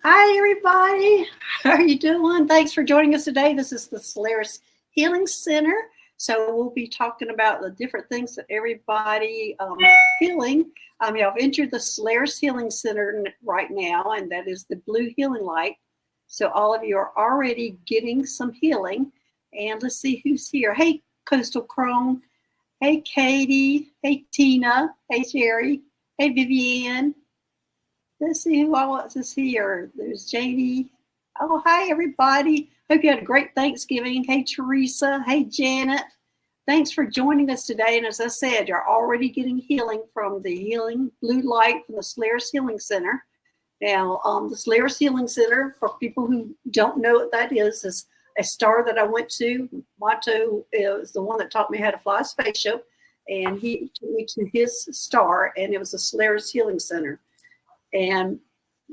Hi, everybody. How are you doing? Thanks for joining us today. This is the Solaris Healing Center. So we'll be talking about the different things that everybody feeling. I've entered the Solaris Healing Center right now, and that is the blue healing light. So all of you are already getting some healing. And let's see who's here. Hey, Coastal Chrome. Hey, Katie. Hey, Tina. Hey, Sherry. Hey, Vivian. Let's see who else is here. There's Janie. Oh, hi, everybody. Hope you had a great Thanksgiving. Hey, Teresa. Hey, Janet. Thanks for joining us today. And as I said, you're already getting healing from the healing blue light from the Solaris Healing Center. Now, the Solaris Healing Center, for people who don't know what that is a star that I went to. Mato is the one that taught me how to fly a spaceship. And he took me to his star, and it was the Solaris Healing Center. And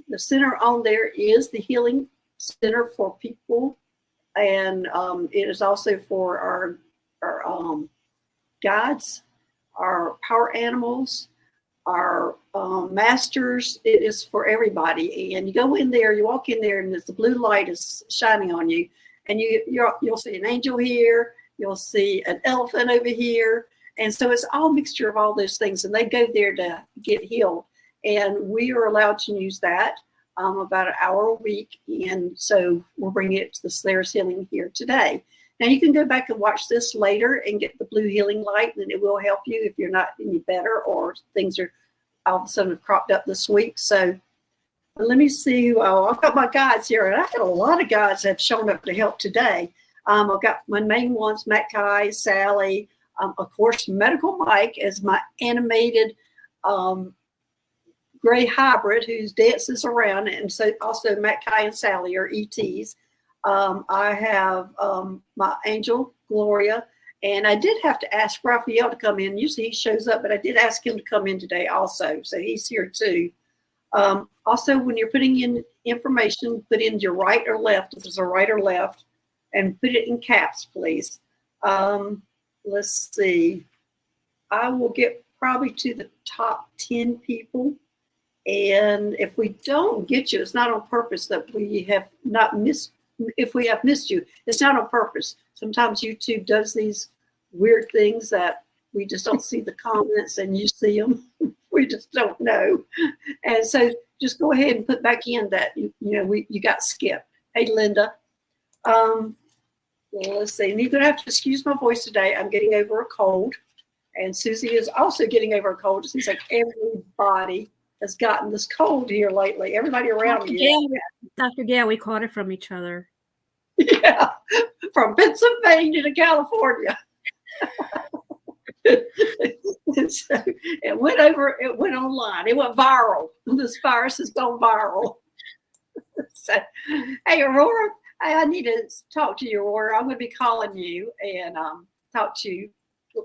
the center on there is the healing center for people, and it is also for our guides, our power animals, our masters. It is for everybody. And you go in there, you walk in there, and the blue light is shining on you, and you'll see an angel here, you'll see an elephant over here, and so it's all mixture of all those things, and they go there to get healed. And we are allowed to use that about an hour a week. And so we're bringing it to the Solaris Healing here today. Now you can go back and watch this later and get the blue healing light, and it will help you if you're not any better or things are all of a sudden have cropped up this week. So let me see. I've got my guides here, and I've got a lot of guides that have shown up to help today. I've got my main ones, Matt Kai, Sally, of course, Medical Mike as my animated gray hybrid who dances around, and so also Matt Kai and Sally are ETs. I have my angel Gloria, and I did have to ask Raphael to come in. Usually he shows up, but I did ask him to come in today also, so he's here too. Also, when you're putting in information, put in your right or left, if there's a right or left, and put it in caps, please. Let's see. I will get probably to the top 10 people. And if we don't get you, it's not on purpose that we have not missed. If we have missed you, it's not on purpose. Sometimes YouTube does these weird things that we just don't see the comments, and you see them. We just don't know. And so just go ahead and put back in that you got skipped. Hey, Linda. Let's see. And you're gonna have to excuse my voice today. I'm getting over a cold, and Susie is also getting over a cold. It seems like everybody has gotten this cold here lately. Everybody around me. Dr. Gail, we caught it from each other. Yeah, from Pennsylvania to California. So it went online. It went viral. This virus has gone viral. So, hey, Aurora, I need to talk to you, Aurora. I'm going to be calling you and talk to you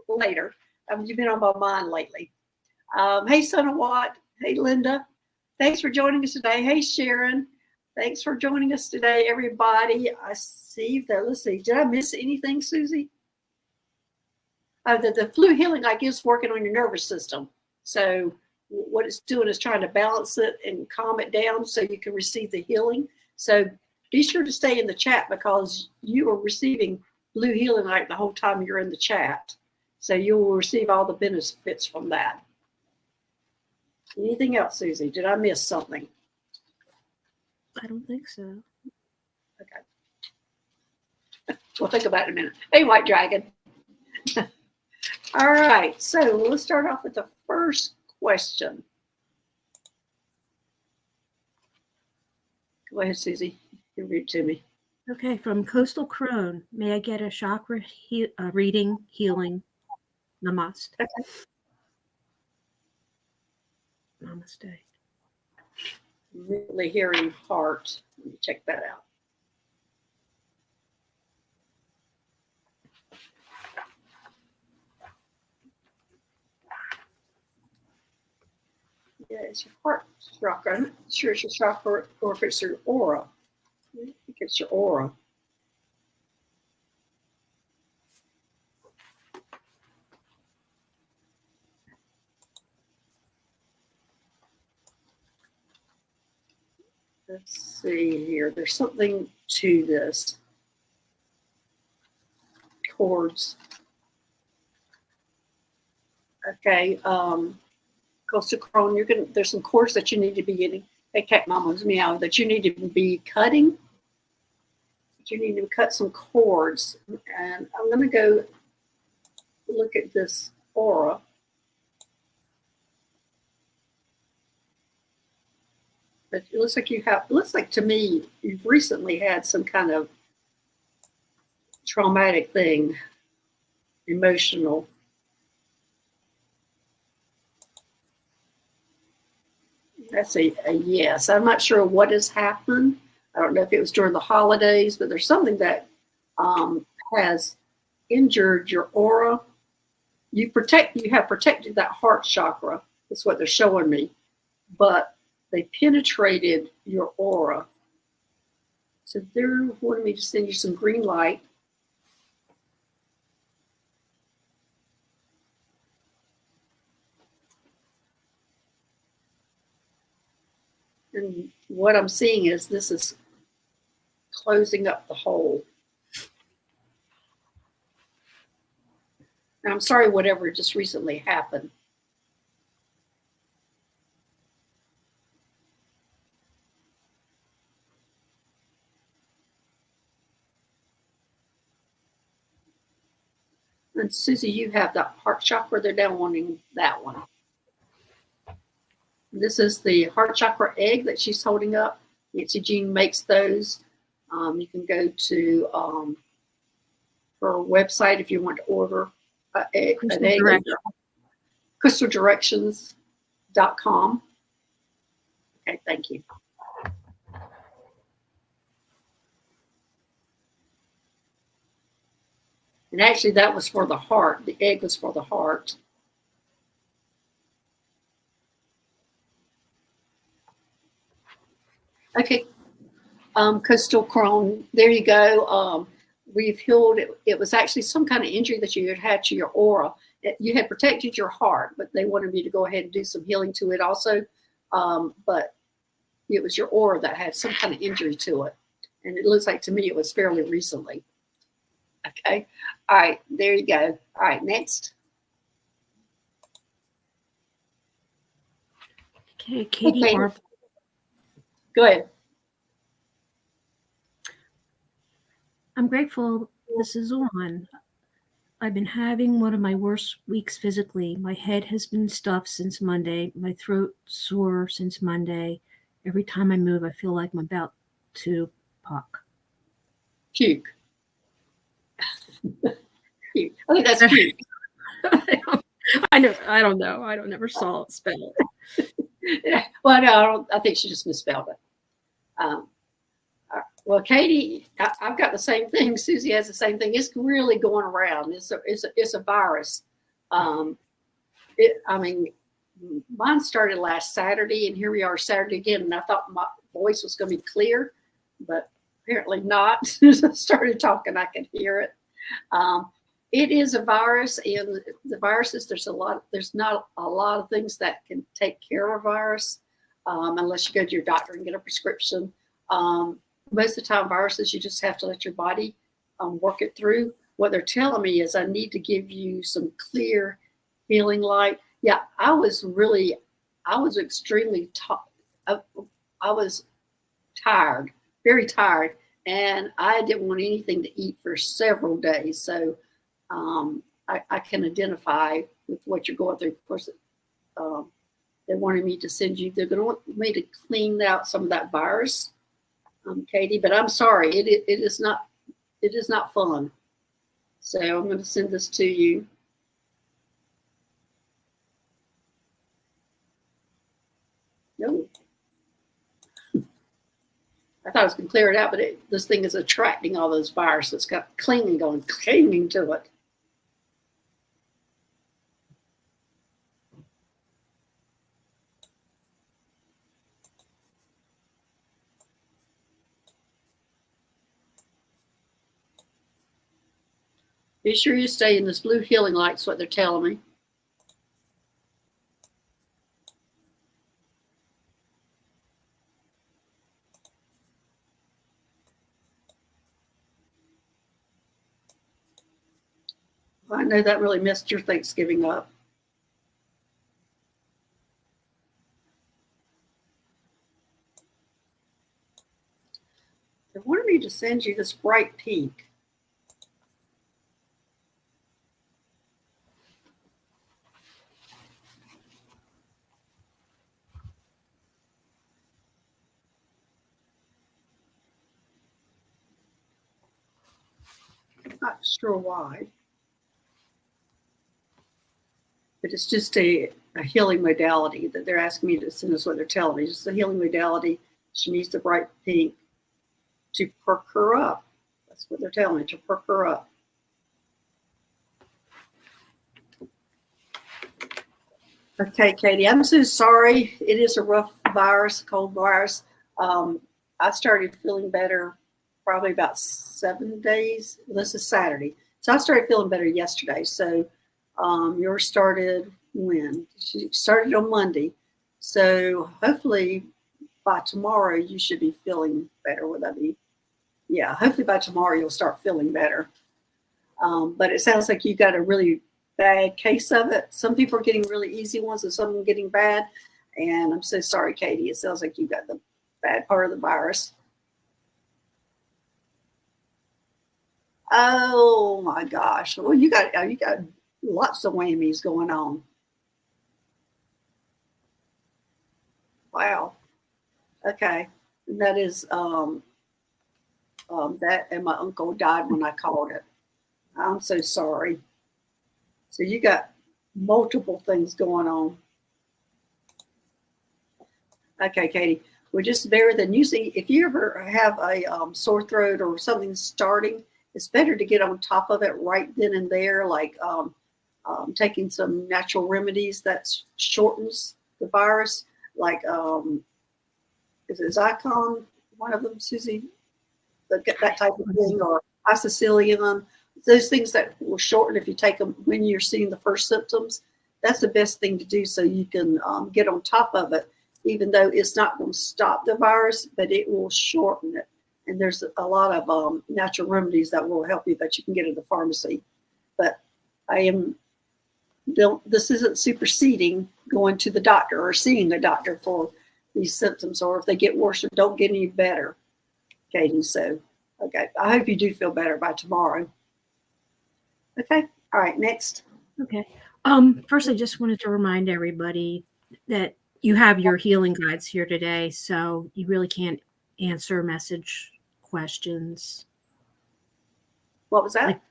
later. You've been on my mind lately. Hey, Son of Watt. Hey, Linda. Thanks for joining us today. Hey, Sharon. Thanks for joining us today, everybody. I see that. Let's see. Did I miss anything, Susie? The flu healing, I guess, working on your nervous system. So what it's doing is trying to balance it and calm it down so you can receive the healing. So be sure to stay in the chat, because you are receiving blue healing light the whole time you're in the chat. So you will receive all the benefits from that. Anything else, Susie? Did I miss something? I don't think so. Okay. We'll think about it in a minute. Hey, White Dragon. All right. So let's start off with the first question. Go ahead, Susie. You read it to me. Okay. From Coastal Crone, may I get a chakra reading, healing? Namaste. Okay. Namaste. Really hearing heart. Let me check that out. Yeah, it's your heart chakra. I'm not sure it's your chakra or if it's your aura. I think it's your aura. Let's see here. There's something to this. Cords. Okay. Coastal Crone, there's some cords that you need to be getting. Hey, cat mama's meow, that you need to be cutting. You need to cut some cords. And I'm going to go look at this aura. But it looks like to me, you've recently had some kind of traumatic thing, emotional. That's a yes. I'm not sure what has happened. I don't know if it was during the holidays, but there's something that has injured your aura. You have protected that heart chakra. That's what they're showing me. But they penetrated your aura. So they're wanting me to send you some green light. And what I'm seeing is this is closing up the hole. And I'm sorry, whatever just recently happened. And Susie, you have the heart chakra. They're down wanting that one. This is the heart chakra egg that she's holding up. Nancy Jean makes those. You can go to her website if you want to order an egg. crystaldirections.com. Okay, thank you. And actually, that was for the heart. The egg was for the heart. Okay, Coastal Crone, there you go. We've healed it. It was actually some kind of injury that you had to your aura. You had protected your heart, but they wanted me to go ahead and do some healing to it also. But it was your aura that had some kind of injury to it. And it looks like to me it was fairly recently. Okay. All right. There you go. All right. Next. Okay. Katie. Okay. Go ahead. I'm grateful this is on. I've been having one of my worst weeks physically. My head has been stuffed since Monday. My throat sore since Monday. Every time I move, I feel like I'm about to puke. Puke. I think that's puke. I don't know. I don't never saw it spelled. Well, no, I think she just misspelled it. Well, Katie, I've got the same thing. Susie has the same thing. It's really going around. It's a virus. I mean, mine started last Saturday, and here we are Saturday again. And I thought my voice was going to be clear, but apparently not. As I started talking, I could hear it. It is a virus, and the viruses. There's not a lot of things that can take care of a virus unless you go to your doctor and get a prescription. Most of the time, viruses, you just have to let your body work it through. What they're telling me is I need to give you some clear healing light. Yeah, I was extremely I was tired, very tired, and I didn't want anything to eat for several days. So I can identify with what you're going through. Of course, they wanted me to send you, they're going to want me to clean out some of that virus. Katie, but I'm sorry, it is not fun. So I'm going to send this to you. No, I thought I was going to clear it out, but this thing is attracting all those viruses. It's got clinging to it. Be sure you stay in this blue healing light, is what they're telling me. I know that really messed your Thanksgiving up. They wanted me to send you this bright pink. Not sure why, but it's just a healing modality that they're asking me to send us what they're telling me. Just a healing modality. She needs the bright pink to perk her up. That's what they're telling me, to perk her up. Okay, Katie, I'm so sorry. It is a rough virus, cold virus. I started feeling better probably about 7 days. This is Saturday. So I started feeling better yesterday. So yours started when? She started on Monday. So hopefully by tomorrow you should be feeling better. Would that be? Yeah, hopefully by tomorrow you'll start feeling better. But it sounds like you got a really bad case of it. Some people are getting really easy ones and some of them getting bad. And I'm so sorry, Katie. It sounds like you got the bad part of the virus. Oh my gosh. Well, you got lots of whammies going on. Wow. Okay. And that is that, and my uncle died when I called it. I'm so sorry. So you got multiple things going on. Okay, Katie. Well, just bear than usually, if you ever have a sore throat or something starting, it's better to get on top of it right then and there, like taking some natural remedies that shortens the virus, like is it Zycon, one of them, Susie? That type of thing, or isocilium, those things that will shorten if you take them when you're seeing the first symptoms. That's the best thing to do so you can get on top of it, even though it's not going to stop the virus, but it will shorten it. And there's a lot of natural remedies that will help you that you can get at the pharmacy. But this isn't superseding going to the doctor or seeing a doctor for these symptoms, or if they get worse or don't get any better, Katie. So, okay, I hope you do feel better by tomorrow. Okay, all right, next. Okay. First, I just wanted to remind everybody that you have your healing guides here today, so you really can't answer message questions. What was that? Like,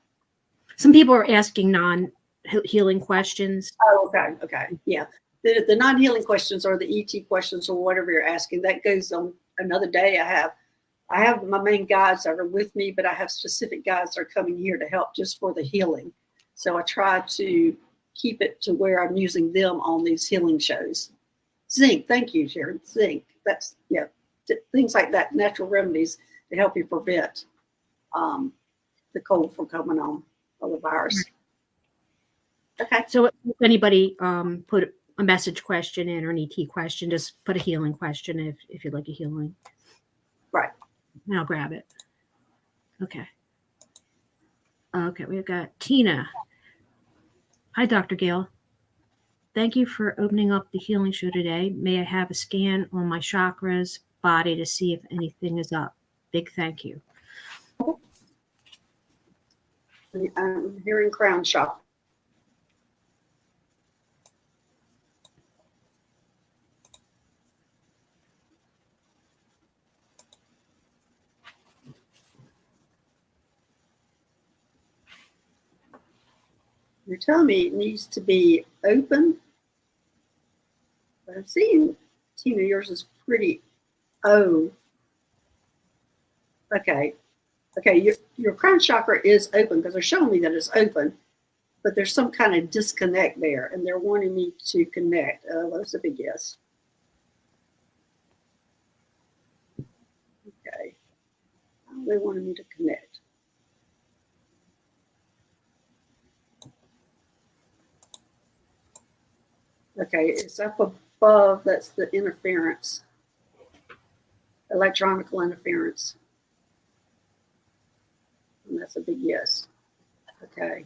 some people are asking non-healing questions. Oh, okay, yeah. The non-healing questions or the ET questions or whatever you're asking, that goes on another day. I have my main guides that are with me, but I have specific guides that are coming here to help just for the healing. So I try to keep it to where I'm using them on these healing shows. Zinc, thank you, Sharon. Zinc, that's, yeah, things like that, natural remedies to help you prevent the cold from coming on, or the virus. Okay. So if anybody put a message question in or an ET question, just put a healing question if you'd like a healing. Right. And I'll grab it. Okay. Okay, we've got Tina. Hi, Dr. Gail. Thank you for opening up the healing show today. May I have a scan on my chakras, body to see if anything is up? Big thank you. I'm hearing crown chakra. You're telling me it needs to be open. But I'm seeing, Tina, yours is pretty, oh. Okay. Okay, your crown chakra is open because they're showing me that it's open, but there's some kind of disconnect there, and they're wanting me to connect. That's a big yes. Okay. They wanted me to connect. Okay, it's up above. That's the interference, electronical interference. And that's a big yes. Okay.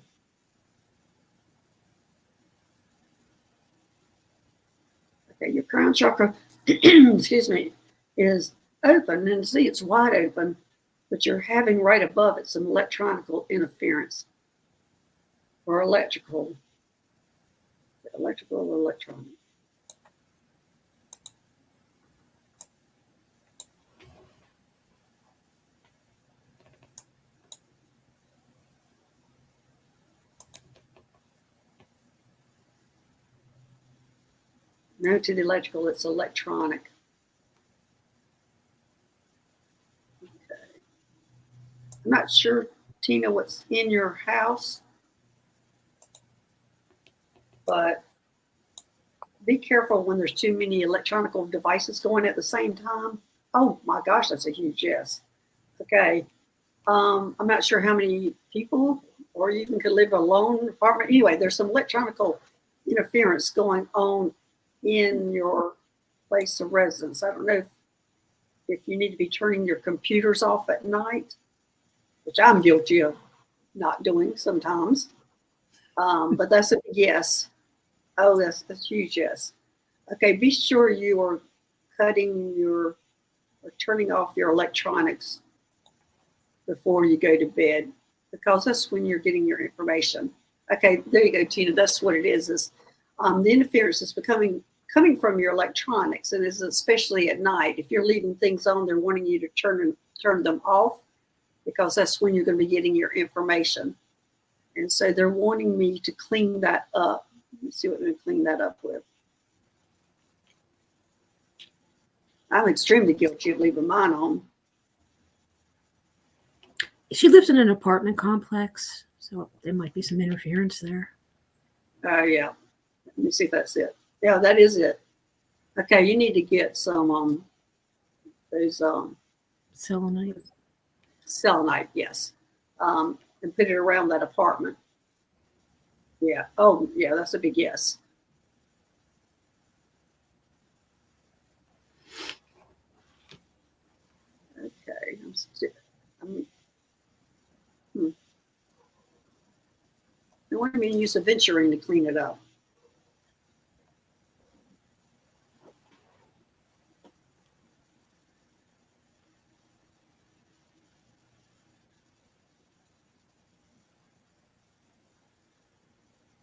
Okay, your crown chakra, excuse me, is open, and see it's wide open, but you're having right above it some electronical interference or electrical or electronic. No to the electrical, it's electronic. Okay. I'm not sure, Tina, what's in your house, but be careful when there's too many electronic devices going at the same time. Oh my gosh, that's a huge yes. Okay. I'm not sure how many people, or you could live alone in an apartment. Anyway, there's some electronic interference going on in your place of residence. I don't know if you need to be turning your computers off at night, which I'm guilty of not doing sometimes. But that's a yes. Oh, that's huge yes. Okay, be sure you are cutting or turning off your electronics before you go to bed, because that's when you're getting your information. Okay, there you go, Tina. That's what it is the interference is coming from your electronics, and is especially at night. If you're leaving things on, they're wanting you to turn them off, because that's when you're going to be getting your information. And so they're wanting me to clean that up. Let's see what we can clean that up with. I'm extremely guilty of leaving mine on. She lives in an apartment complex, so there might be some interference there. Oh, yeah. Let me see if that's it. Yeah, that is it. Okay, you need to get some those Selenite. selenite, yes, and put it around that apartment. Yeah. Oh, yeah. That's a big yes. Okay. I want me to use a venturing to clean it up.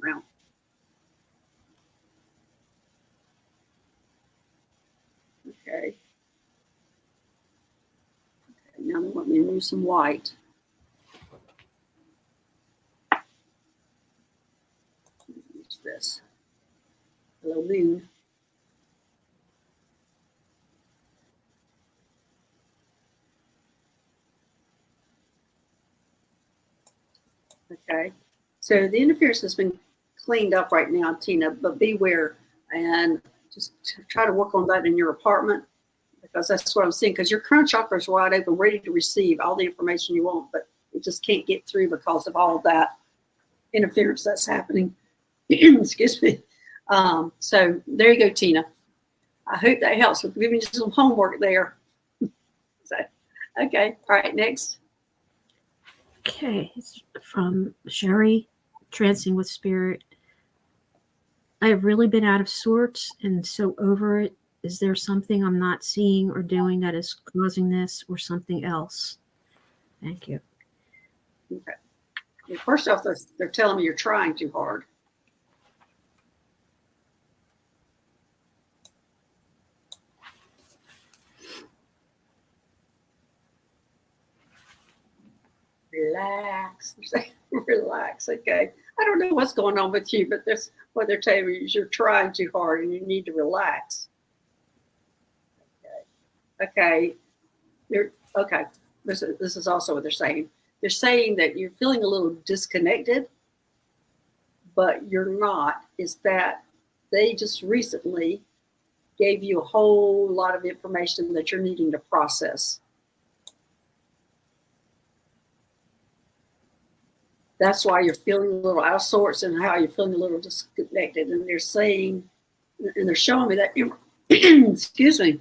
Well. Okay. Now they want me to use some white. Use this. Hello, moon. Okay. So the interference has been cleaned up right now, Tina, but beware and just try to work on that in your apartment, because that's what I'm seeing, because your crown chakra is wide open, ready to receive all the information you want, but it just can't get through because of all that interference that's happening. Excuse me. So there you go, Tina. I hope that helps with giving you some homework there. So, okay. All right. Next. Okay. It's from Sherry, Trancing with Spirit. I've really been out of sorts and so over it. Is there something I'm not seeing or doing that is causing this, or something else? Thank you. Okay. Well, first off, they're telling me you're trying too hard. Relax. Relax. Okay. I don't know what's going on with you, but that's what they're telling me is you're trying too hard and you need to relax. Okay. Okay. This is also what they're saying. They're saying that you're feeling a little disconnected, but you're not. Is that they just recently gave you a whole lot of information that you're needing to process. That's why you're feeling a little out of sorts and how you're feeling a little disconnected. And they're saying, and they're showing me that, excuse me,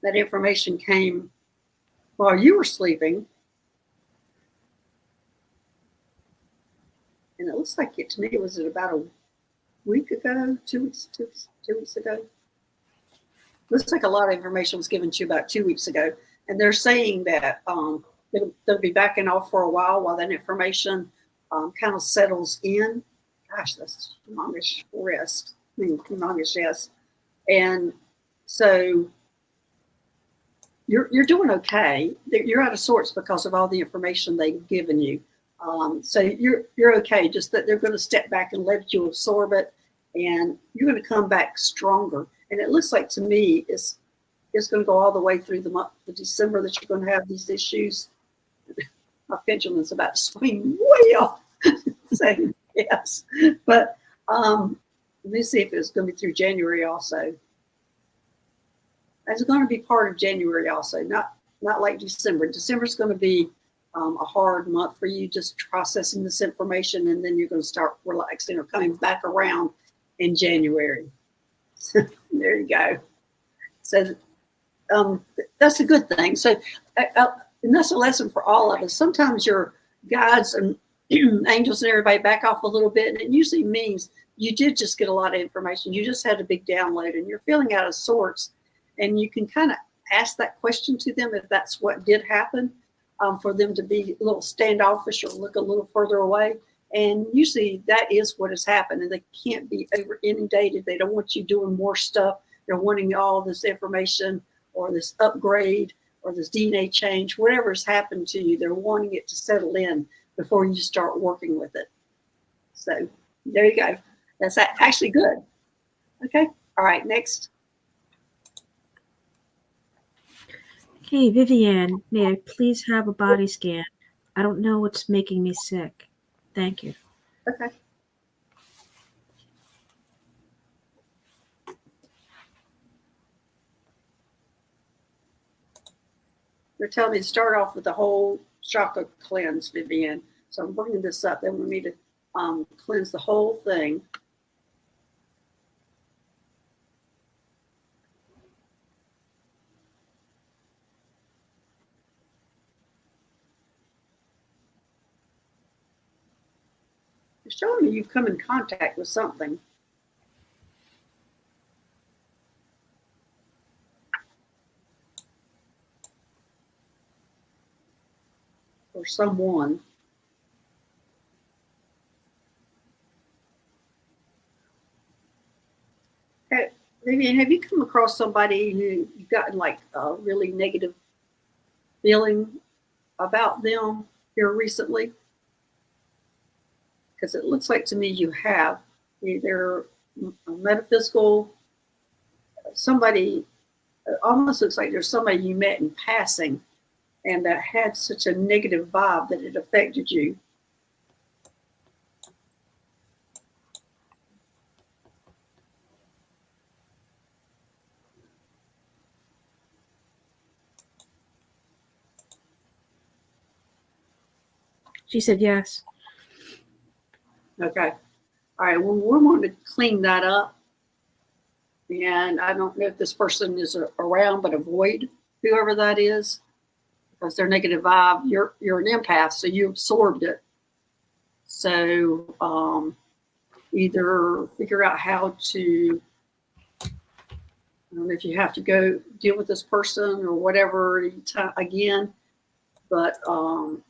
that information came while you were sleeping. And it looks like it to me, was it about a week ago, 2 weeks ago? looks like a lot of information was given to you about 2 weeks ago, and they're saying that they'll be backing off for a while that information kind of settles in. Gosh, that's humongous rest. I mean, humongous, yes. And so you're doing okay. You're out of sorts because of all the information they've given you. So you're okay. Just that they're going to step back and let you absorb it, and you're going to come back stronger. And it looks like to me it's going to go all the way through the month of December that you're going to have these issues. My pendulum's about to swing way off, saying yes. But let me see if it's going to be through January also. It's going to be part of January also, not like December. December's going to be a hard month for you, just processing this information, and then you're going to start relaxing or coming back around in January. So, there you go. So that's a good thing. So and that's a lesson for all of us. Sometimes your guides and angels and everybody back off a little bit, and it usually means you did just get a lot of information. You just had a big download, and you're feeling out of sorts. And you can kind of ask that question to them if that's what did happen, for them to be a little standoffish or look a little further away. And usually that is what has happened, and they can't be over inundated. They don't want you doing more stuff. They're wanting all this information or this upgrade or this DNA change, whatever has happened to you. They're wanting it to settle in before you start working with it. So there you go. That's actually good. Okay. All right. Next. Hey, Vivian, may I please have a body scan? I don't know what's making me sick. Thank you. Okay. They're telling me to start off with the whole chakra cleanse, Vivian. So I'm bringing this up. They want me to cleanse the whole thing. They're showing me you've come in contact with something. Or someone. Hey, Vivian, have you come across somebody who you've gotten like a really negative feeling about them here recently? Because it looks like to me you have either a metaphysical, somebody, it almost looks like there's somebody you met in passing and that had such a negative vibe that it affected you. She said yes. Okay. All right. Well, we're going to clean that up. And I don't know if this person is around, but avoid whoever that is, because they're negative vibe. You're an empath, so you absorbed it. So either figure out how to, I don't know if you have to go deal with this person or whatever again, but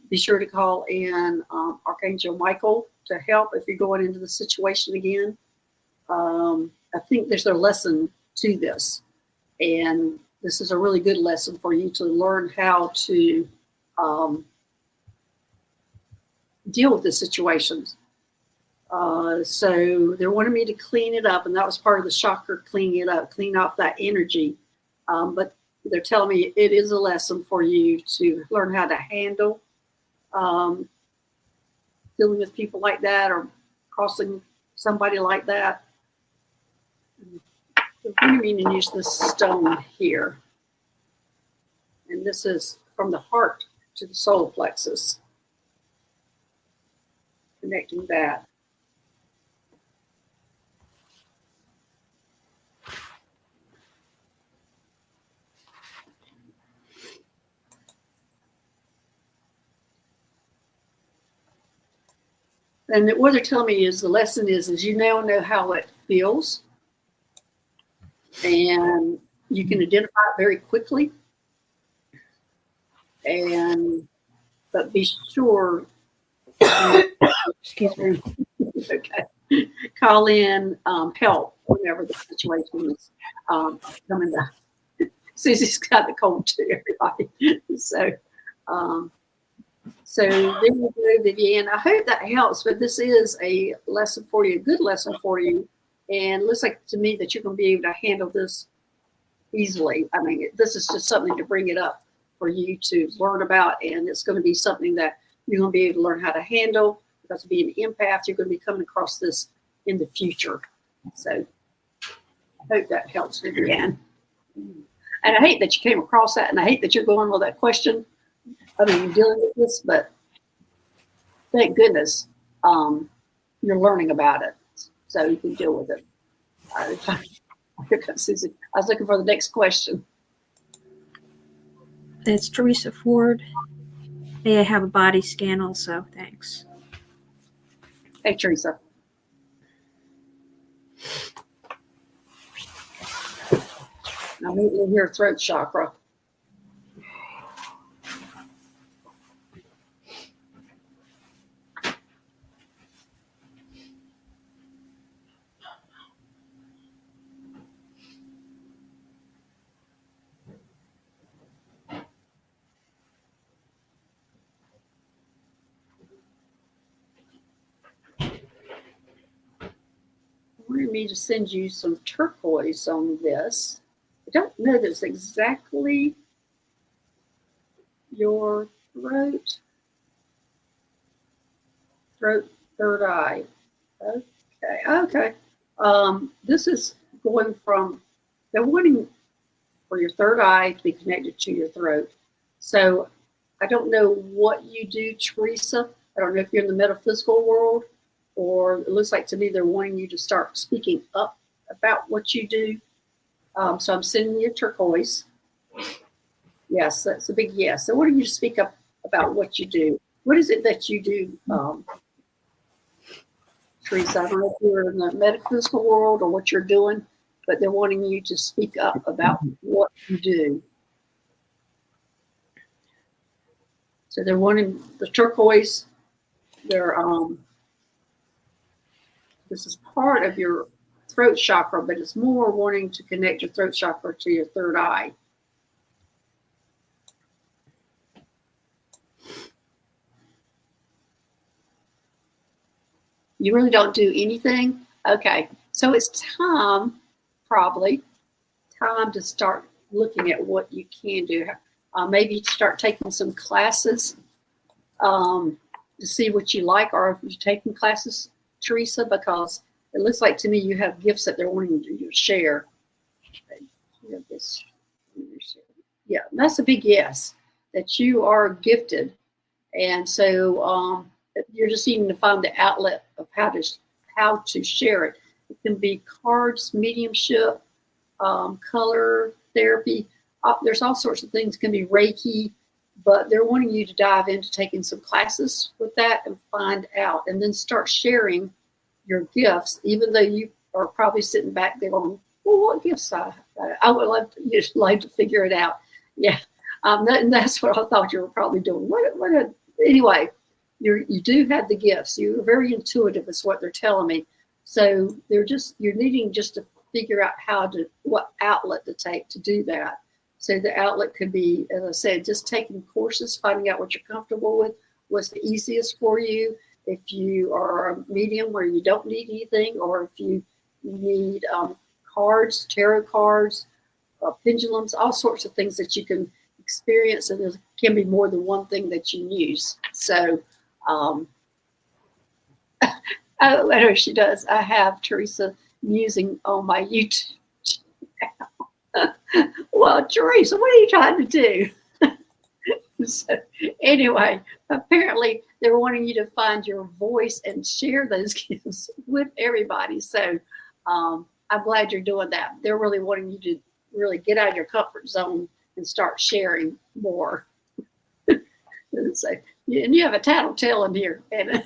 be sure to call in Archangel Michael to help if you're going into the situation again. I think there's a lesson to this, and this is a really good lesson for you to learn how to deal with the situations. So they wanted me to clean it up, and that was part of the chakra, cleaning it up, clean off that energy. But they're telling me it is a lesson for you to learn how to handle dealing with people like that or crossing somebody like that. I mean to use this stone here. And this is from the heart to the solar plexus. Connecting that. And what they're telling me is the lesson is you now know how it feels. And You can identify it very quickly, but be sure. Excuse me. Okay. Call in help whenever the situation is coming down. Susie's got the cold too, everybody. So there you go, Vivian. I hope that helps, but this is a lesson for you, a good lesson for you. And it looks like to me that you're going to be able to handle this easily. I mean, this is just something to bring it up for you to learn about, and it's going to be something that you're going to be able to learn how to handle. Because being an empath, you're going to be coming across this in the future. So I hope that helps, Vivian. And I hate that you came across that, and I hate that you're going with that question. I mean, you're dealing with this, but thank goodness you're learning about it, so you can deal with it. Here comes Susie. I was looking for the next question. It's Teresa Ford. May I have a body scan also? Thanks. Hey, Teresa. Now, immediately here, throat chakra. Wanted me to send you some turquoise on this. I don't know that it's exactly your throat, third eye. Okay. This is going from, they're wanting for your third eye to be connected to your throat. So I don't know what you do, Teresa. I don't know if you're in the metaphysical world, or it looks like to me they're wanting you to start speaking up about what you do. So I'm sending you turquoise. Yes, that's a big yes. So wanting you to speak up about what you do. What is it that you do, Teresa? I don't know if you're in the metaphysical world or what you're doing, but they're wanting you to speak up about what you do. So they're wanting the turquoise. This is part of your throat chakra, but it's more wanting to connect your throat chakra to your third eye. You really don't do anything? Okay, so it's probably time to start looking at what you can do. Maybe start taking some classes to see what you like, or if you're taking classes, Teresa, because it looks like to me you have gifts that they're wanting you to share. Yeah, that's a big yes, that you are gifted. And so you're just needing to find the outlet of how to share it. It can be cards, mediumship, color therapy. There's all sorts of things. It can be Reiki, but they're wanting you to dive into taking some classes with that and find out, and then start sharing your gifts, even though you are probably sitting back there going, well, what gifts I would like to figure it out. Yeah, and that's what I thought you were probably doing. Anyway, you do have the gifts. You're very intuitive, is what they're telling me. So you're needing just to figure out what outlet to take to do that. So the outlet could be, as I said, just taking courses, finding out what you're comfortable with, what's the easiest for you. If you are a medium where you don't need anything, or if you need cards, tarot cards, pendulums, all sorts of things that you can experience, and there can be more than one thing that you use. So, oh, I know she does. I have Teresa musing on my YouTube channel. Well, Teresa, what are you trying to do? So, anyway, apparently they're wanting you to find your voice and share those gifts with everybody. So I'm glad you're doing that. They're really wanting you to really get out of your comfort zone and start sharing more. So, and you have a tattletale in here. And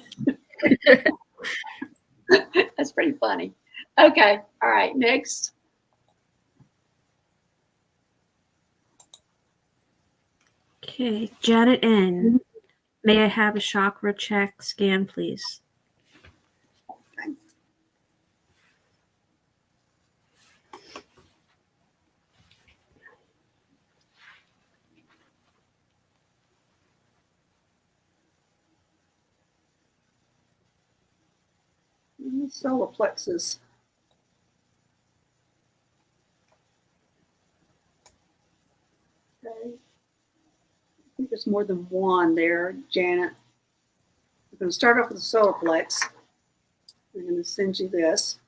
that's pretty funny. Okay. All right. Next. Okay, Janet N. May I have a chakra check scan, please? Solar plexus. Okay. I think there's more than one there, Janet. We're going to start off with the solar plex. I'm going to send you this.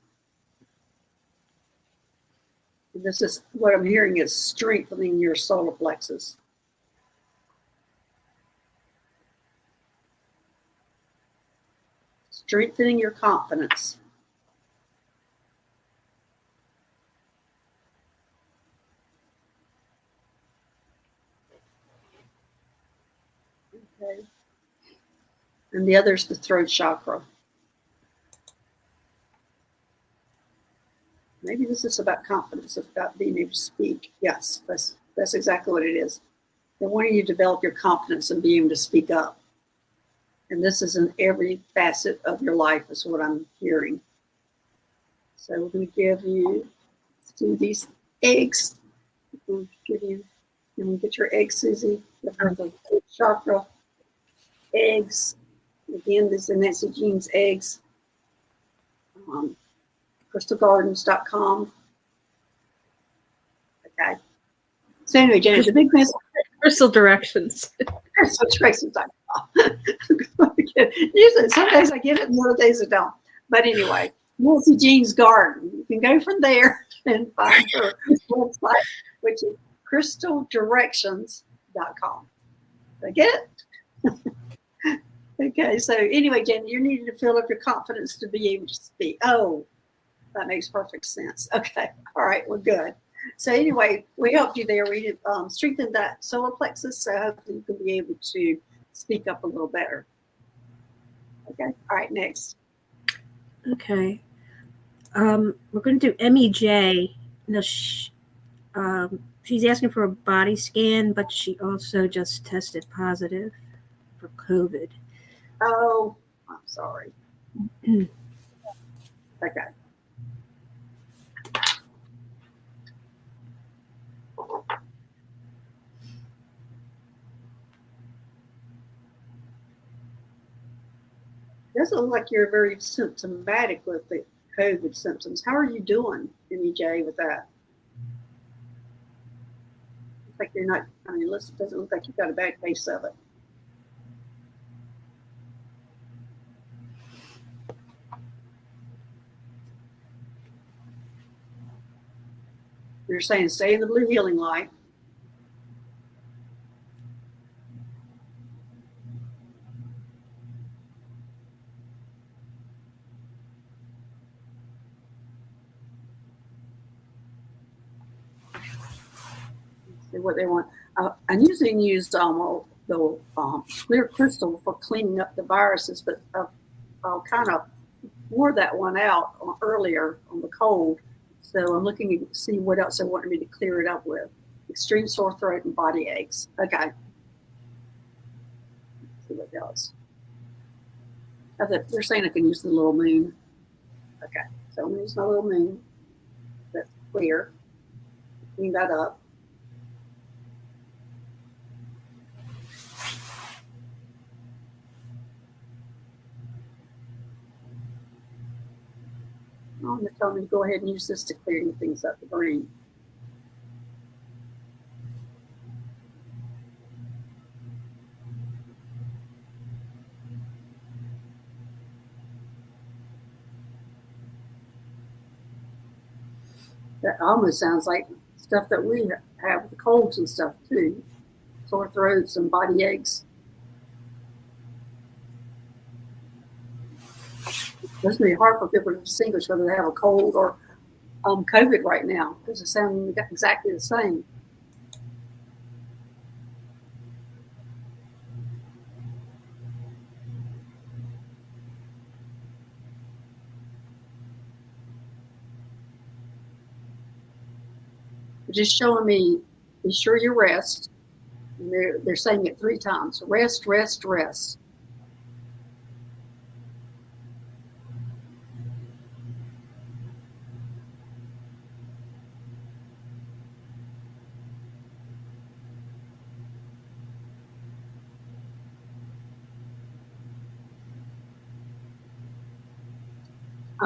And this is what I'm hearing is strengthening your solar plexus. Strengthening your confidence. Okay. And the other is the throat chakra. Maybe this is about confidence, about being able to speak. Yes, that's exactly what it is. They're wanting you to develop your confidence and be able to speak up. And this is in every facet of your life, is what I'm hearing. So we're going to give you these eggs. We'll give you, and we get your eggs, Susie. Give her the chakra eggs. Again, this is Nancy Jean's eggs. Crystalgardens.com. Okay. So anyway, Janet, the big message. Crystal directions. Usually, some days I get it, and other days I don't. But anyway, Nancy Jean's Garden. You can go from there and find her website, which is crystaldirections.com. Did I get it? Okay, so anyway, Jen, you're needing to fill up your confidence to be able to speak. Oh, that makes perfect sense. Okay, all right, we're good. So anyway, we helped you there. We strengthened that solar plexus, so hopefully you can be able to speak up a little better. Okay, all right, next. Okay. We're going to do MEJ. Now, she's asking for a body scan, but she also just tested positive for COVID. Oh, I'm sorry. Okay. Doesn't look like you're very symptomatic with the COVID symptoms. How are you doing, MEJ, with that? Looks like you're not, I mean, it doesn't look like you've got a bad case of it. You're saying stay in the blue healing light. See what they want. I usually use the clear crystal for cleaning up the viruses, but I'll kind of wore that one out earlier on the cold. So I'm looking to see what else they wanted me to clear it up with. Extreme sore throat and body aches. Okay. Let's see what else. They're saying I can use the little moon. Okay. So I'm going to use my little moon. That's clear. Clean that up. I'm going to tell me to go ahead and use this to clear things up the brain. That almost sounds like stuff that we have with the colds and stuff too. Sore throats and body aches. It's going to be hard for people to distinguish whether they have a cold or COVID right now because it sounds exactly the same. Just showing me, be sure you rest. And they're saying it 3 times. Rest, rest, rest.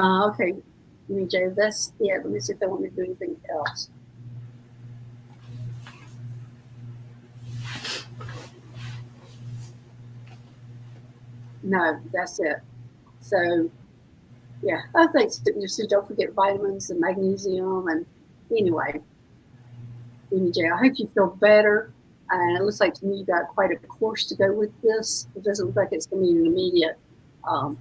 Okay, Jay, that's it. Let me see if they want me to do anything else. No, that's it. So, yeah, other things. Just don't forget vitamins and magnesium. And anyway, Jay, I hope you feel better. And it looks like to me you got quite a course to go with this. It doesn't look like it's going to be an immediate,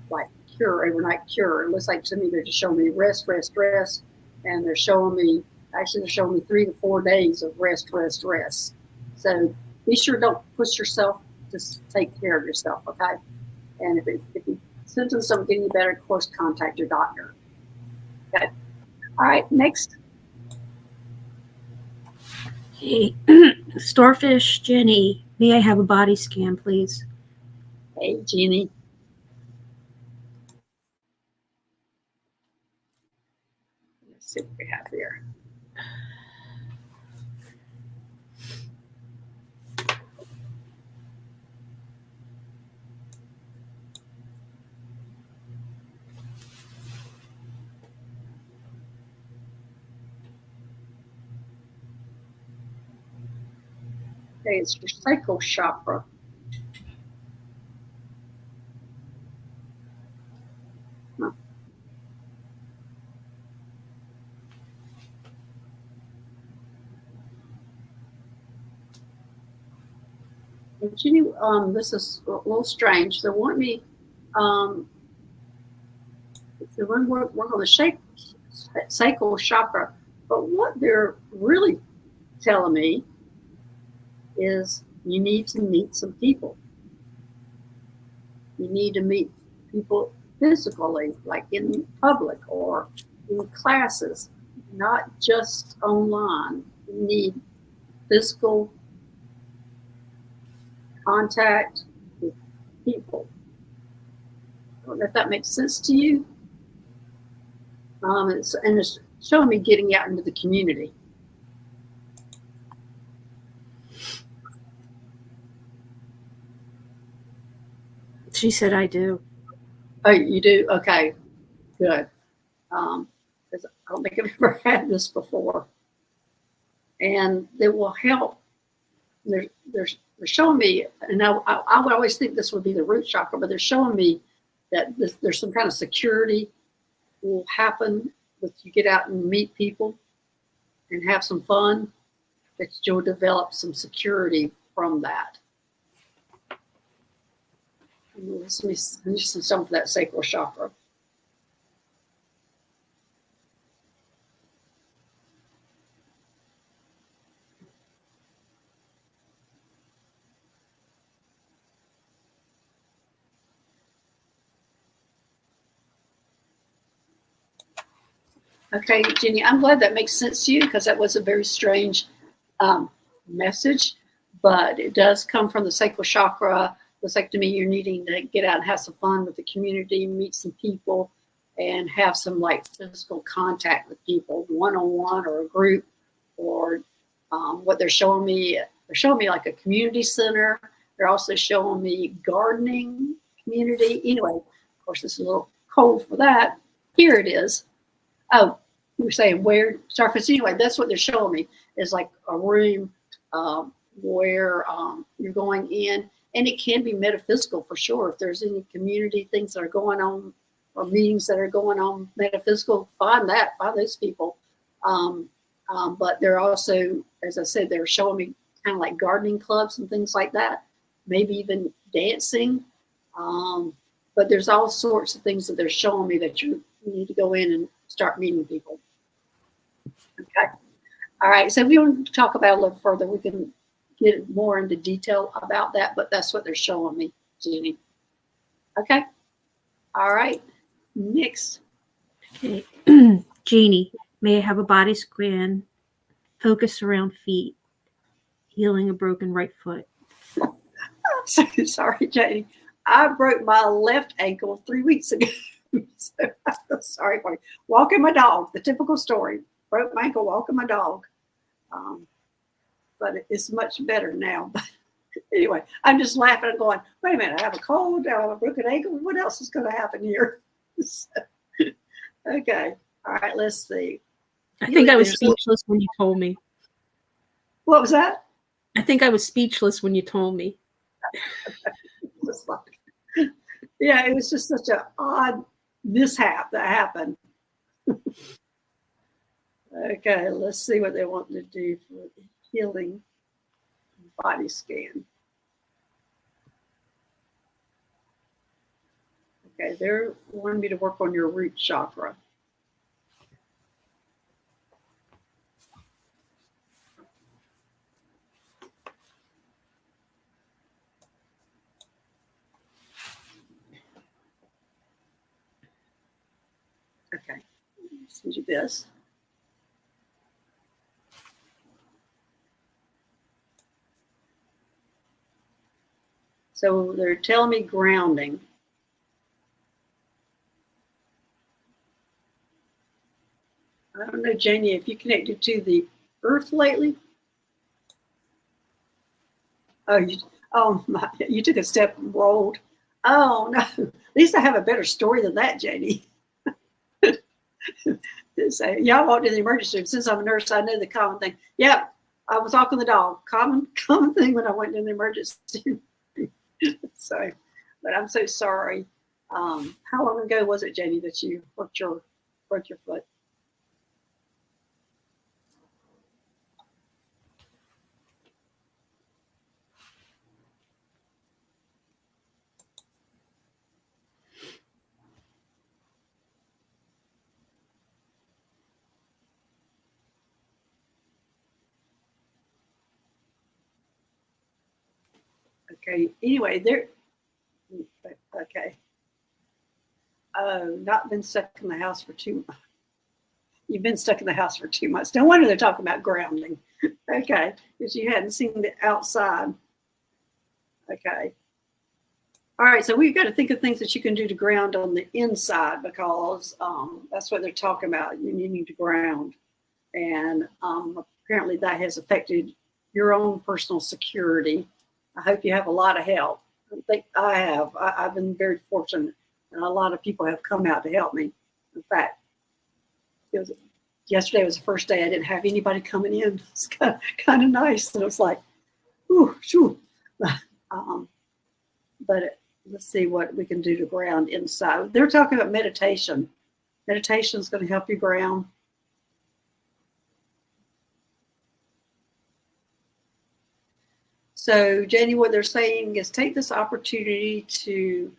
like cure, overnight cure. It looks like to me they're just showing me rest, rest, rest, and they're showing me 3 to 4 days of rest, rest, rest. So be sure don't push yourself. Just take care of yourself, okay? And if symptoms don't get any better, of course, contact your doctor. Okay. All right. Next. Hey, Starfish Jenny, may I have a body scan, please? Hey, Jenny. Let's see what we have here. Okay, it's your sacral chakra. Huh. And Jenny, this is a little strange. They want me, they want to work on the sacral chakra, but what they're really telling me is you need to meet some people. You need to meet people physically, like in public or in classes, not just online. You need physical contact with people. I don't know if that makes sense to you. It's showing me getting out into the community. She said I do. Oh, you do? Okay, good. Because I don't think I've ever had this before. And it will help. They're showing me, and I would always think this would be the root chakra, but they're showing me that there's some kind of security will happen if you get out and meet people and have some fun, that you'll develop some security from that. Let me see some of that sacral chakra. Okay, Jenny, I'm glad that makes sense to you because that was a very strange message, but it does come from the sacral chakra. Looks like to me you're needing to get out and have some fun with the community, meet some people, and have some like physical contact with people, one-on-one or a group, or what they're showing me like a community center. They're also showing me gardening community. Anyway, of course, it's a little cold for that. Here it is. Oh, you were saying where surface. Anyway, that's what they're showing me is like a room where you're going in, and it can be metaphysical for sure. If there's any community things that are going on or meetings that are going on metaphysical, find those people. But they're also, as I said, they're showing me kind of like gardening clubs and things like that, maybe even dancing. But there's all sorts of things that they're showing me that you need to go in and start meeting people. Okay. All right. So if we want to talk about it a little further, we can get more into detail about that, but that's what they're showing me, Jenny. Okay. All right. Next. Okay. Jeannie, may I have a body scan? Focus around feet. healing a broken right foot. I'm so sorry, Janie. I broke my left ankle 3 weeks ago. So I'm so sorry for you. Walking my dog, the typical story. Broke my ankle walking my dog. But it's much better now. But anyway, I'm just laughing and going, wait a minute, I have a cold, I have a broken ankle. What else is going to happen here? So, okay. All right, let's see. I think I was speechless when you told me. What was that? I think I was speechless when you told me. Yeah, it was just such an odd mishap that happened. Okay, let's see what they want to do for healing body scan. Okay, they're wanting me to work on your root chakra. Okay, send you this. So they're telling me grounding. I don't know, Janie, if you connected to the earth lately. Oh, you took a step and rolled. Oh, no. At least I have a better story than that, Janie. So, yeah, I walked in the emergency room. Since I'm a nurse, I know the common thing. Yeah, I was walking the dog. Common thing when I went in the emergency room. So, but I'm so sorry. How long ago was it, Janie, that you broke your foot? Okay. Anyway, okay. Not been stuck in the house for 2 months. You've been stuck in the house for 2 months. No wonder they're talking about grounding. Okay, because you hadn't seen the outside. Okay. All right, so we've got to think of things that you can do to ground on the inside, because that's what they're talking about. You need to ground. And apparently that has affected your own personal security. I hope you have a lot of help. I think I have. I've been very fortunate, and a lot of people have come out to help me. In fact, yesterday was the first day I didn't have anybody coming in. It's kind of nice. And it was like, ooh, shoo. But let's see what we can do to ground inside. They're talking about meditation. Meditation is going to help you ground. So, Janie, what they're saying is take this opportunity to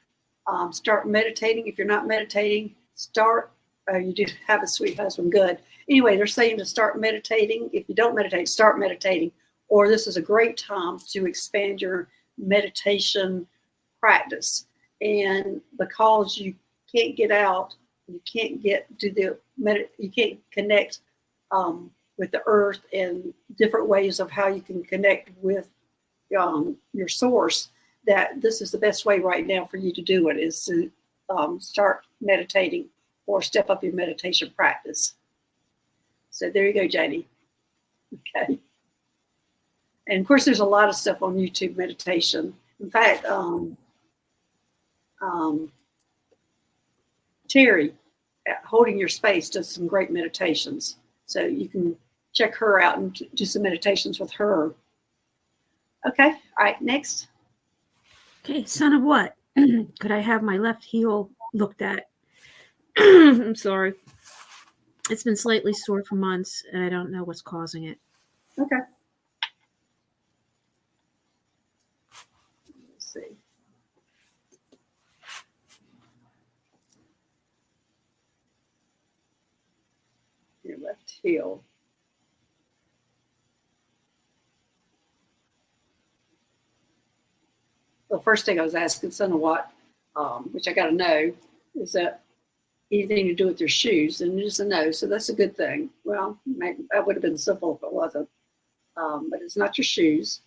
start meditating. If you're not meditating, start. You do have a sweet husband. Good. Anyway, they're saying to start meditating. If you don't meditate, start meditating. Or this is a great time to expand your meditation practice. And because you can't get out, you can't you can't connect with the earth and different ways of how you can connect with your source, that this is the best way right now for you to do it, is to start meditating or step up your meditation practice. So there you go, Janie. Okay. And of course, there's a lot of stuff on YouTube meditation. In fact, Terry, Holding Your Space, does some great meditations. So you can check her out and do some meditations with her. Okay. All right. Next. Okay. Son of what? Could I have my left heel looked at? I'm sorry. It's been slightly sore for months, and I don't know what's causing it. Okay. Let's see. Your left heel. The first thing I was asking, son of what, which I got to know, is that anything to do with your shoes? And just a no, so that's a good thing. Well, maybe that would have been simple if it wasn't. but it's not your shoes.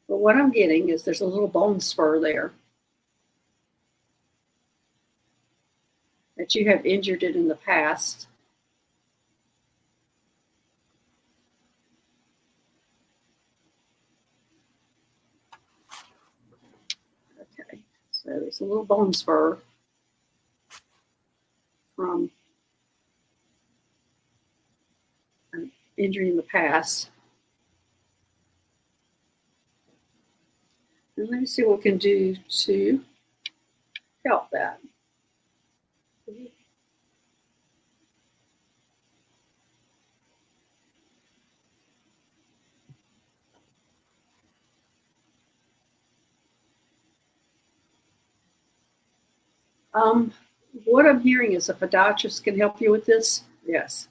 But what I'm getting is there's a little bone spur there that you have injured it in the past. Okay, so it's a little bone spur from an injury in the past. And let me see what we can do to help that. What I'm hearing is a podiatrist can help you with this. Yes.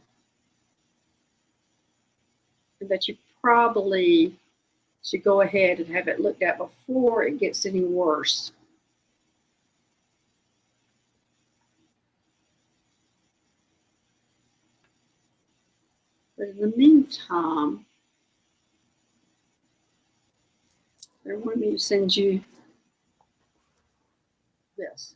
And that you probably should go ahead and have it looked at before it gets any worse. But in the meantime, they want me to send you this.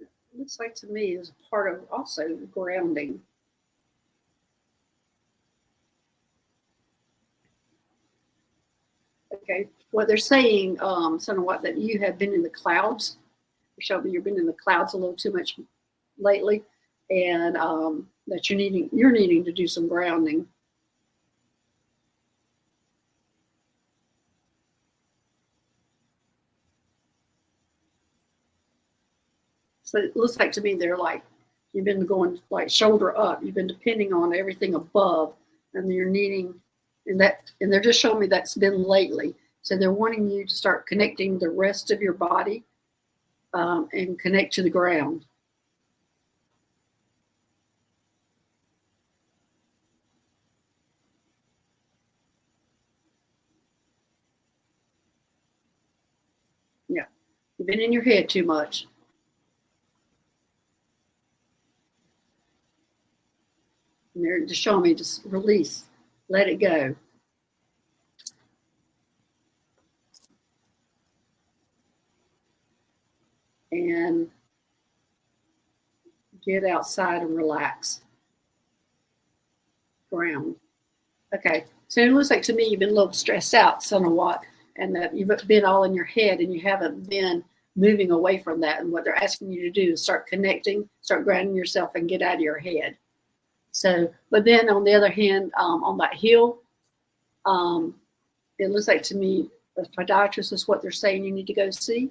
It looks like to me is a part of also grounding. Okay, what they're saying, somewhat, that you have been in the clouds. Shelby, you've been in the clouds a little too much lately, and that you're needing to do some grounding. So it looks like to me they're like, you've been going like shoulder up. You've been depending on everything above, and you're needing, and they're just showing me that's been lately. So they're wanting you to start connecting the rest of your body and connect to the ground. Yeah, you've been in your head too much. And they're just showing me, just release, let it go. And get outside and relax. Ground. Okay, so it looks like to me you've been a little stressed out somewhat, and that you've been all in your head and you haven't been moving away from that. And what they're asking you to do is start connecting, start grounding yourself, and get out of your head. So, but then on the other hand, on that heel, it looks like to me the podiatrist is what they're saying you need to go see,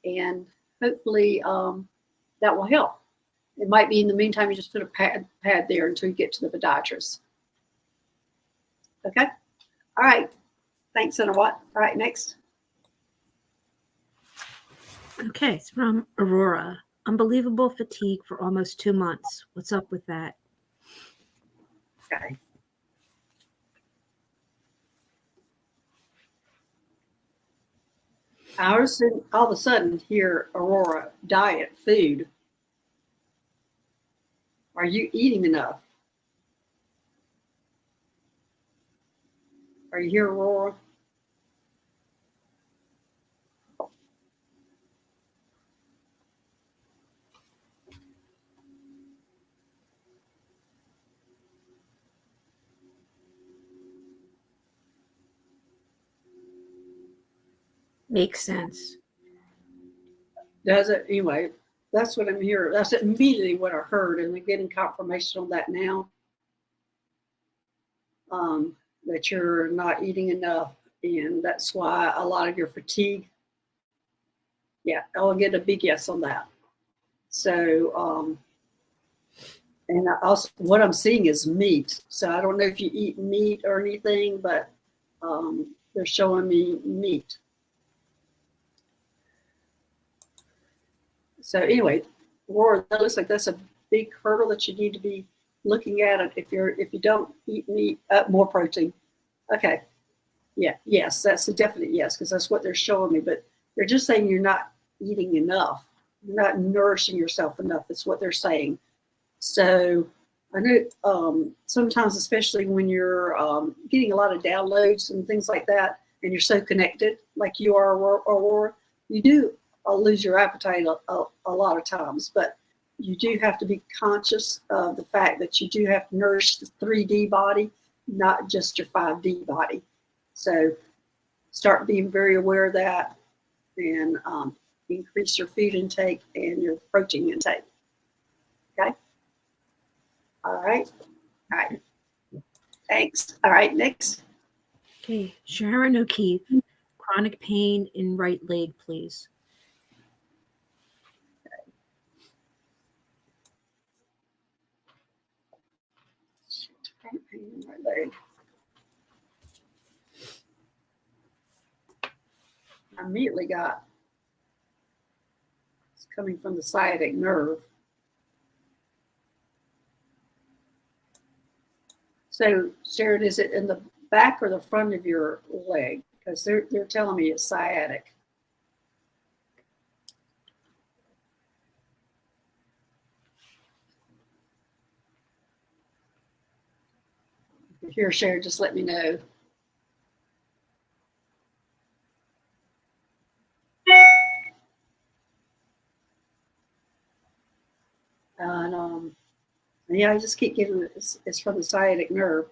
and hopefully that will help. It might be in the meantime you just put a pad there until you get to the podiatrist. Okay. All right. Thanks, and a what? All right, next. Okay, it's from Aurora. Unbelievable fatigue for almost 2 months. What's up with that? Okay. All of a sudden here, Aurora, diet, food. Are you eating enough? Are you here, Aurora? Makes sense. Does it? Anyway, that's what I'm hearing. That's immediately what I heard, and we're getting confirmation on that now. That you're not eating enough, and that's why a lot of your fatigue. Yeah, I'll get a big yes on that. So, and also what I'm seeing is meat. So I don't know if you eat meat or anything, but they're showing me meat. So anyway, Laura, that looks like that's a big hurdle that you need to be looking at it if you don't eat meat, more protein. Okay. Yeah, yes, that's a definite yes, because that's what they're showing me. But They're just saying you're not eating enough. You're not nourishing yourself enough. That's what they're saying. So I know sometimes, especially when you're getting a lot of downloads and things like that, and you're so connected, like you are, Aurora, you do lose your appetite a lot of times. But you do have to be conscious of the fact that you do have to nourish the 3D body, not just your 5D body. So start being very aware of that, and increase your food intake and your protein intake. Okay. All right. All right. Thanks. All right. Next. Okay, Sharon O'Keefe, chronic pain in right leg, please. Right leg. I immediately got it's coming from the sciatic nerve. So, Sharon, is it in the back or the front of your leg? Because they're telling me it's sciatic. If you're here, Sharon, just let me know. And yeah, I just keep getting it's from the sciatic nerve.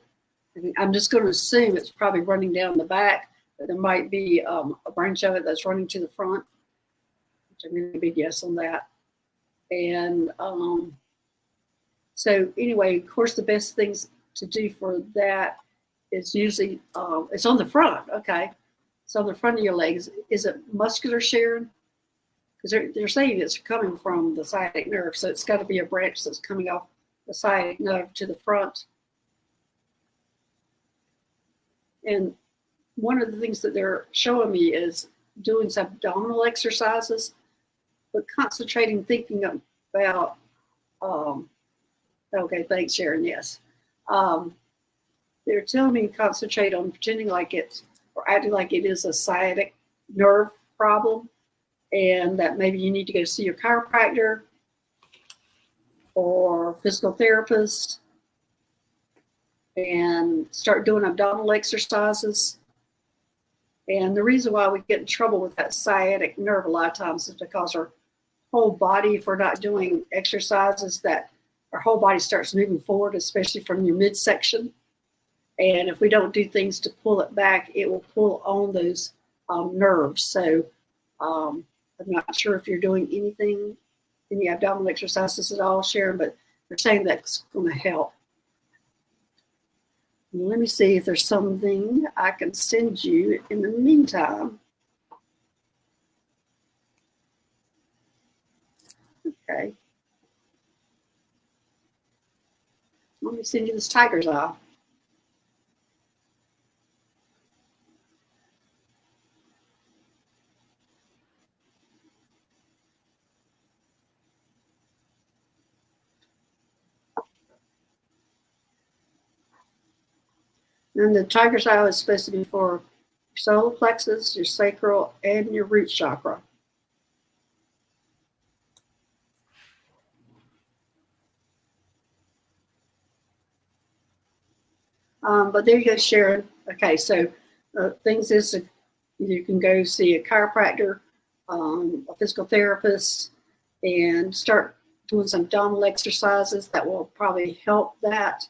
And I'm just going to assume it's probably running down the back, but there might be a branch of it that's running to the front, which I'm going to be guess on that. And so anyway, of course, the best things to do for that is usually it's on the front. Okay, it's on the front of your legs. Is it muscular, Sharon? Because they're saying it's coming from the sciatic nerve, so it's got to be a branch that's coming off the sciatic nerve to the front. And one of the things that they're showing me is doing some abdominal exercises, but concentrating, thinking about, okay, thanks, Sharon, yes. They're telling me to concentrate on pretending like it's, or acting like it is a sciatic nerve problem, and that maybe you need to go see your chiropractor or physical therapist and start doing abdominal exercises. And the reason why we get in trouble with that sciatic nerve a lot of times is because our whole body, if we're not doing exercises, that our whole body starts moving forward, especially from your midsection. And if we don't do things to pull it back, it will pull on those nerves. So I'm not sure if you're doing anything, any abdominal exercises at all, Sharon, but they're saying that's going to help. Let me see if there's something I can send you in the meantime. Okay. Let me send you this tiger's eye. And the tiger's eye is supposed to be for your solar plexus, your sacral, and your root chakra. But there you go, Sharon. Okay, so things is you can go see a chiropractor, a physical therapist, and start doing some abdominal exercises that will probably help that.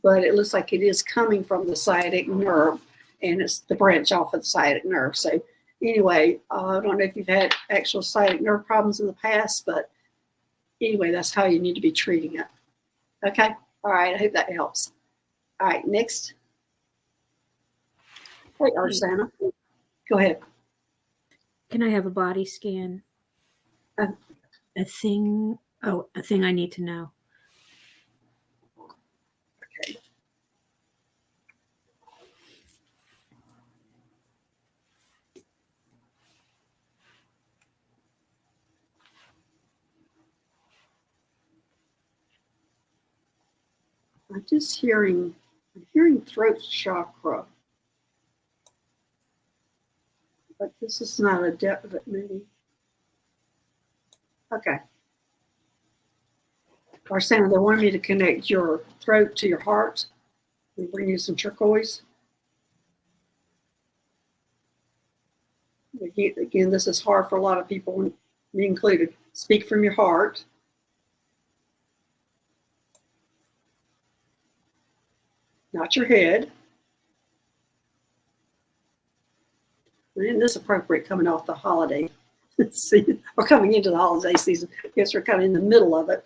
But it looks like it is coming from the sciatic nerve, and it's the branch off of the sciatic nerve. So anyway, I don't know if you've had actual sciatic nerve problems in the past, but anyway, that's how you need to be treating it. Okay, all right, I hope that helps. All right, next. Hey, Arsana, go ahead. Can I have a body scan? A thing I need to know. Okay. I'm hearing throat chakra. But this is not a definite maybe. Okay. Or Santa, they wanted me to connect your throat to your heart. We bring you some turquoise. Again, this is hard for a lot of people, me included. Speak from your heart. Not your head. Isn't this appropriate coming off the holiday season? Or coming into the holiday season. I guess we're kind of in the middle of it.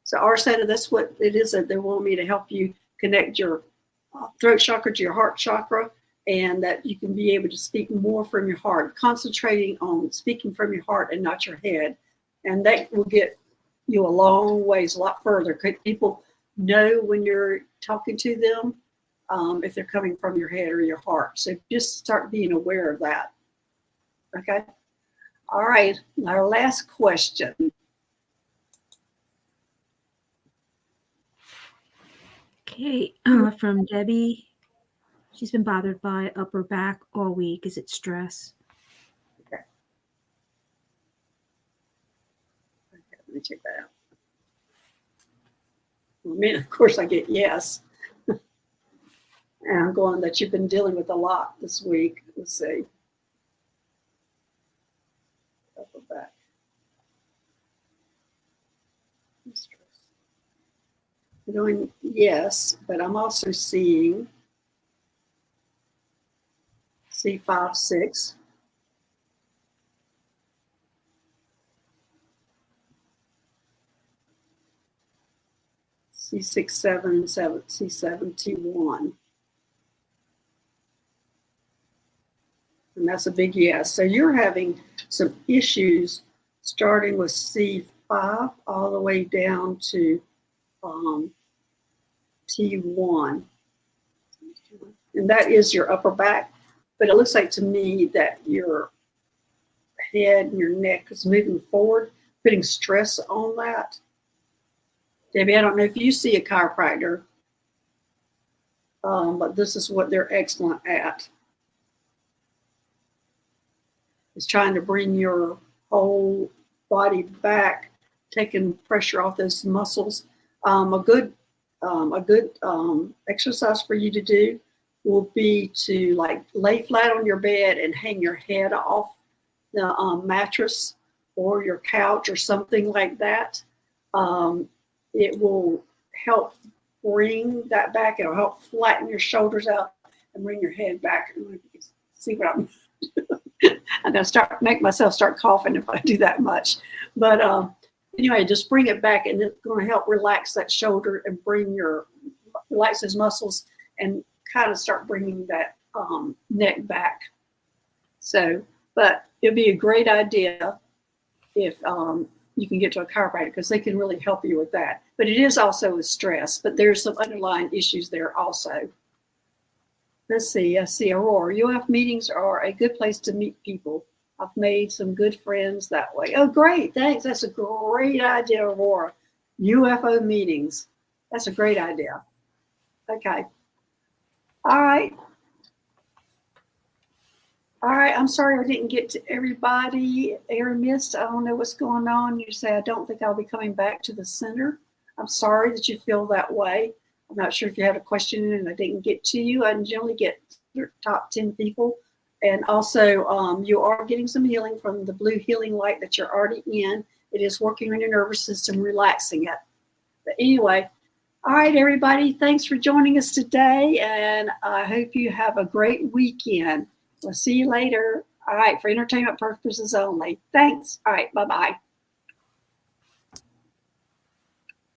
So Arsena, that's what it is that they want me to help you connect your throat chakra to your heart chakra, and that you can be able to speak more from your heart, concentrating on speaking from your heart and not your head. And that will get you a long ways, a lot further. People know when you're talking to them if they're coming from your head or your heart. So just start being aware of that. Okay. All right. Our last question. Okay, from Debbie. She's been bothered by upper back all week. Is it stress? Okay. Let me check that out. Well, I mean, of course, I get yes. And I'm going that you've been dealing with a lot this week. Let's see. Upper back. Stress. I'm going yes, but I'm also seeing C5, 6. C6, 7, 7, C7, T1. And that's a big yes. So you're having some issues starting with C5 all the way down to T1. And that is your upper back. But it looks like to me that your head and your neck is moving forward, putting stress on that. Debbie, I don't know if you see a chiropractor, but this is what they're excellent at. Is trying to bring your whole body back, taking pressure off those muscles. A good exercise for you to do will be to like lay flat on your bed and hang your head off the mattress or your couch or something like that. It will help bring that back. It'll help flatten your shoulders out and bring your head back. See what I'm I'm going to make myself start coughing if I do that much. But anyway, just bring it back, and it's going to help relax that shoulder and relax those muscles and kind of start bringing that neck back. So, but it'd be a great idea if you can get to a chiropractor, because they can really help you with that. But it is also with stress, but there's some underlying issues there also. Let's see, I see Aurora. UF meetings are a good place to meet people. I've made some good friends that way. Oh, great, thanks. That's a great idea, Aurora. UFO meetings. That's a great idea. Okay. All right. All right, I'm sorry I didn't get to everybody. Air missed. I don't know what's going on. You say, I don't think I'll be coming back to the center. I'm sorry that you feel that way. I'm not sure if you had a question and I didn't get to you. I generally get your top 10 people. And also, you are getting some healing from the blue healing light that you're already in. It is working on your nervous system, relaxing it. But anyway, all right, everybody, thanks for joining us today. And I hope you have a great weekend. We'll see you later. All right, for entertainment purposes only. Thanks. All right, bye-bye.